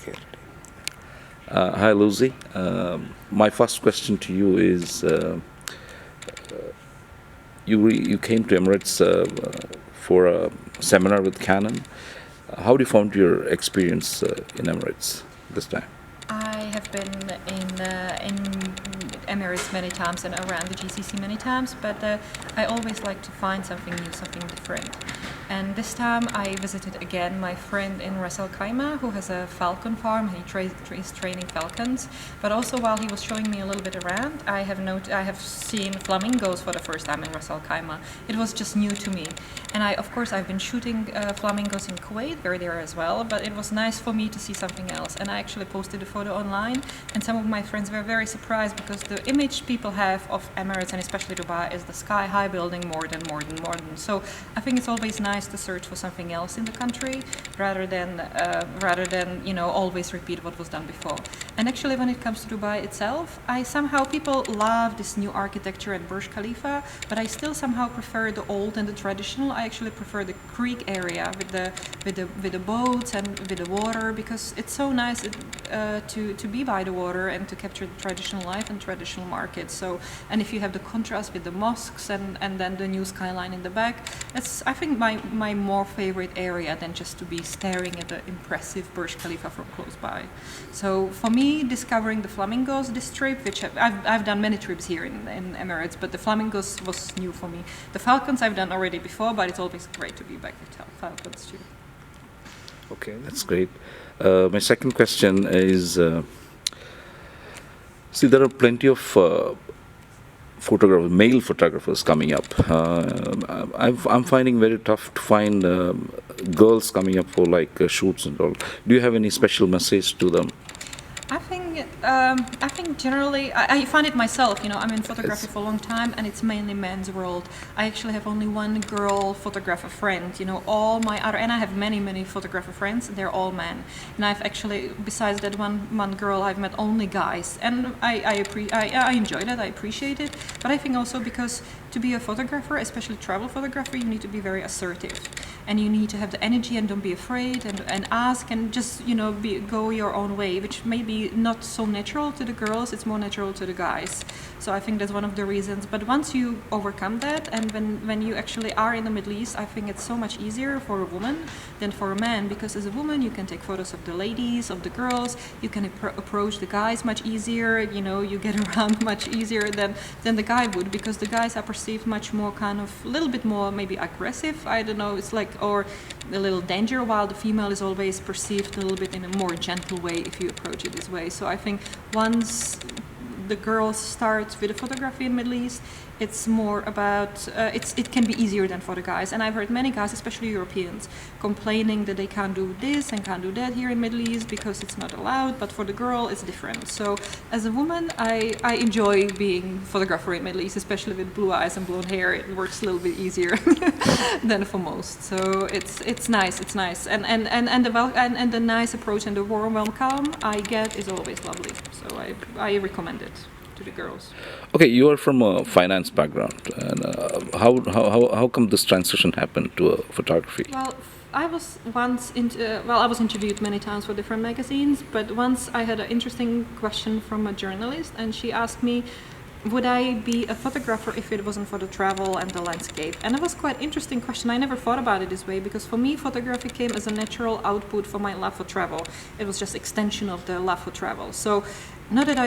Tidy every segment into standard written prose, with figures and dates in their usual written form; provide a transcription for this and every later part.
Okay. Hi, Lucie. My first question to you is, you came to Emirates for a seminar with Canon. How do you found your experience in Emirates this time? I have been in Emirates many times and around the GCC many times, but I always like to find something new, something different. And this time I visited again my friend in Ras Al Khaimah, who has a falcon farm. He is training falcons. But also while he was showing me a little bit around, I have seen flamingos for the first time in Ras Al Khaimah. It was just new to me. And of course I've been shooting flamingos in Kuwait, they're there as well, but it was nice for me to see something else. And I actually posted a photo online, and some of my friends were very surprised because the image people have of Emirates and especially Dubai is the sky-high building, more than. So I think it's always nice to search for something else in the country rather than always repeat what was done before. And actually, when it comes to Dubai itself, people love this new architecture at Burj Khalifa, but I still somehow prefer the old and the traditional. I actually prefer the creek area with the boats and with the water, because it's so nice to be by the water and to capture the traditional life and traditional markets. So, and if you have the contrast with the mosques and then the new skyline in the back, it's, I think, my more favorite area than just to be staring at the impressive Burj Khalifa from close by. So for me, discovering the flamingos this trip, which I've done many trips here in Emirates, but the flamingos was new for me. The falcons I've done already before, but it's always great to be back with falcons too. Okay, that's great. My second question is, see, there are plenty of male photographers coming up. I'm finding very tough to find girls coming up for shoots and all. Do you have any special message to them? I think generally, I find it myself, I'm in photography for a long time, and it's mainly men's world. I actually have only one girl photographer friend, and I have many photographer friends, they're all men. And I've actually, besides that one girl, I've met only guys. And I enjoy that, I appreciate it. But I think also because to be a photographer, especially travel photographer, you need to be very assertive. And you need to have the energy and don't be afraid and ask and just, go your own way, which may be not so natural to the girls, it's more natural to the guys. So I think that's one of the reasons. But once you overcome that, and when you actually are in the Middle East, I think it's so much easier for a woman than for a man, because as a woman you can take photos of the ladies, of the girls, you can approach the guys much easier, you get around much easier than the guy would, because the guys are perceived much more kind of, a little bit more maybe aggressive, I don't know, it's like, or a little danger, while the female is always perceived a little bit in a more gentle way if you approach it this way. So I think once the girls start with the photography in Middle East, it's more about, it can be easier than for the guys. And I've heard many guys, especially Europeans, complaining that they can't do this and can't do that here in Middle East because it's not allowed, but for the girl it's different. So as a woman, I enjoy being photographer in Middle East, especially with blue eyes and blonde hair. It works a little bit easier than for most. So it's nice, and the nice approach and the warm welcome I get is always lovely. So I recommend it to the girls. Okay, you are from a finance background, and how come this transition happened to photography? Well, I was interviewed many times for different magazines, but once I had an interesting question from a journalist, and she asked me, would I be a photographer if it wasn't for the travel and the landscape? And it was quite an interesting question. I never thought about it this way, because for me photography came as a natural output for my love for travel. It was just extension of the love for travel. So not that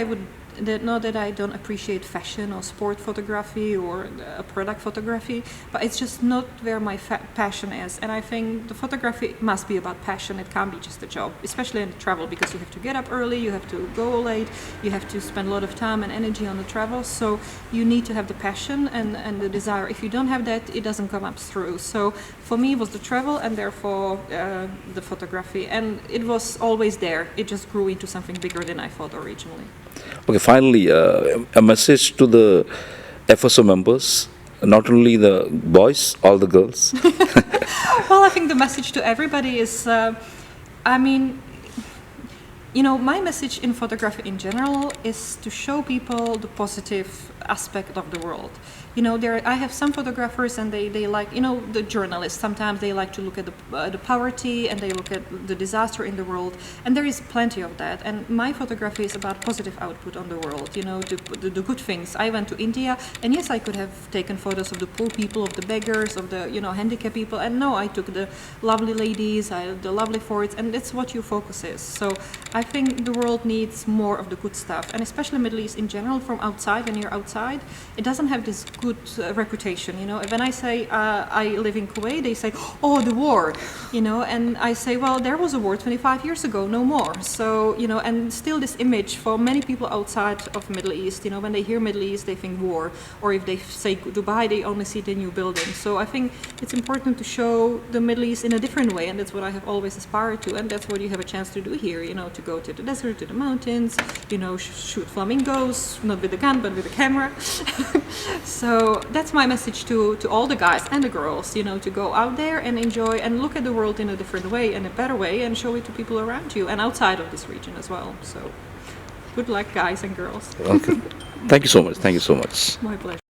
I don't appreciate fashion or sport photography or product photography, but it's just not where my passion is. And I think the photography must be about passion. It can't be just a job, especially in travel, because you have to get up early, you have to go late, you have to spend a lot of time and energy on the travel. So you need to have the passion and the desire. If you don't have that, it doesn't come up through. So for me it was the travel, and therefore the photography. And it was always there. It just grew into something bigger than I thought originally. Okay, finally, a message to the FSO members, not only the boys, all the girls. Well, I think the message to everybody is, You know, my message in photography in general is to show people the positive aspect of the world. You know, I have some photographers and they like, you know, the journalists, sometimes they like to look at the poverty and they look at the disaster in the world, and there is plenty of that. And my photography is about positive output on the world, you know, the good things. I went to India, and yes, I could have taken photos of the poor people, of the beggars, of the, you know, handicapped people, and no, I took the lovely ladies, the lovely forts, and that's what your focus is. So I think the world needs more of the good stuff, and especially Middle East in general. From outside, when you're outside, it doesn't have this good reputation, you know. When I say I live in Kuwait, they say, oh, the war, you know, and I say, well, there was a war 25 years ago, no more. So, you know, and still this image for many people outside of Middle East, you know, when they hear Middle East, they think war, or if they say Dubai, they only see the new building. So I think it's important to show the Middle East in a different way, and that's what I have always aspired to, and that's what you have a chance to do here, you know, to go to the desert, to the mountains, you know, shoot flamingos, not with a gun, but with a camera. So that's my message to all the guys and the girls, you know, to go out there and enjoy and look at the world in a different way, and a better way, and show it to people around you and outside of this region as well. So good luck, guys and girls. Okay. Thank you so much. Thank you so much. My pleasure.